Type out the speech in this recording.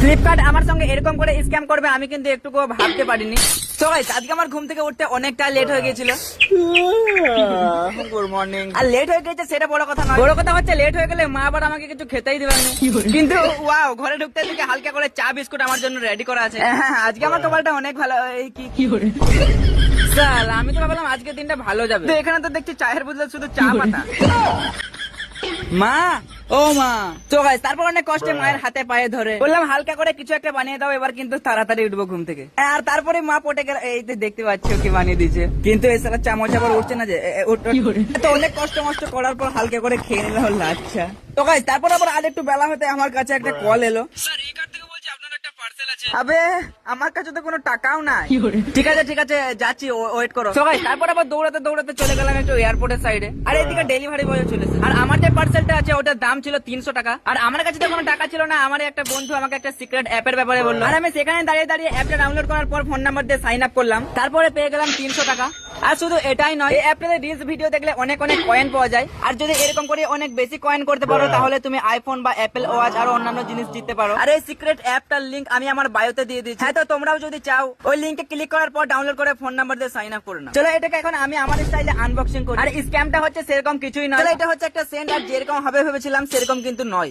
Flipkart আমার সঙ্গে এরকম করে স্ক্যাম করবে আমি কিন্তু একটুকুও ভাবতে পারিনি। তো গাইস আজকে আমার ঘুম থেকে উঠতে অনেকটা লেট হয়ে গিয়েছিল। Good morning. আর লেট হয়ে গেছে সেটা বড় কথা নয়, বড় কথা হচ্ছে লেট হয়ে গেলে মা আবার আমাকে কিছু খেতেই দিবেন না। কিন্তু ওয়াও, ঘরে ঢুকতে থেকে হালকা করে চা বিস্কুট আমার জন্য রেডি করা আছে। হ্যাঁ, আজকে আমার কপালটা অনেক ভালো। এই কি করে সাল, আমি তো ভাবলাম আজকের দিনটা ভালো যাবে, তো এখানে তো দেখছি চায়ের বদলে শুধু চা পাতা। মা, ও মা। তো গাইস তারপর অনেক কষ্টে মায়ের হাতে পায়ে ধরে বললাম হালকা করে কিছু একটা বানিয়ে দাও, এবার কিন্তু তাড়াতাড়ি উঠবো ঘুম থেকে। আর তারপরে মা পটে গেল, এই যে দেখতে পাচ্ছ কি বানিয়ে দিয়েছে, কিন্তু এই সালা চামচ আবার উঠছে না যে। তো অনেক কষ্ট মষ্ট করার পর হালকা করে খেয়ে নিলাম লাচ্ছা। তো গাইস তারপর আবার আর একটু বেলা হতে আমার কাছে একটা কল এলো। স্যার এই কার্ড থেকে বলছি আপনার একটা পার্সেল আছে। আবে আমার কাছে তো কোনো টাকাও নাই। ঠিক আছে যাচ্ছি, ওয়েট করো। তো গাইস তারপর আবার দৌড়াতে দৌড়াতে চলে গেলাম একটু এয়ারপোর্টের সাইডে। আর এদিকে ডেলিভারি বয় চলেছে। আর আমার যে পার্সেলটা আছে ওটার দাম ছিল 300 টাকা। আর আমার কাছে তো কোনো টাকা ছিল না। আমার একটা বন্ধু আমাকে একটা সিক্রেট অ্যাপের ব্যাপারে বললো, আর আমি সেখানে দাঁড়িয়ে দাঁড়িয়ে অ্যাপটা ডাউনলোড করার পর ফোন নাম্বার দিয়ে সাইন আপ করলাম। তারপরে পেয়ে গেলাম 300 টাকা। আর শুধু এটাই নয়, এই অ্যাপটাতে রিলস ভিডিও দেখলে অনেক কয়েন পাওয়া যায়। আর যদি এরকম করে অনেক বেশি কয়েন করতে পারো তাহলে তুমি আইফোন বা অ্যাপেল ওয়াচ আর অন্যান্য জিনিস জিততে পারো। আর এই সিক্রেট অ্যাপটার লিংক আমি আমার বায়োতে দিয়ে দিচ্ছি। হ্যাঁ, তো তোমরাও যদি চাও ওই লিংকে ক্লিক করার পর ডাউনলোড করে ফোন নাম্বার দিয়ে সাইন আপ করে নাও। চলো এটাকে এখন আমি আমার স্টাইলে আনবক্সিং করি। আর স্ক্যামটা হচ্ছে সেরকম কিছুই নয়। চলো এটা হচ্ছে একটা সেন্ট, আর যেরকম হবে ভেবেছিলাম সেরকম কিন্তু নয়।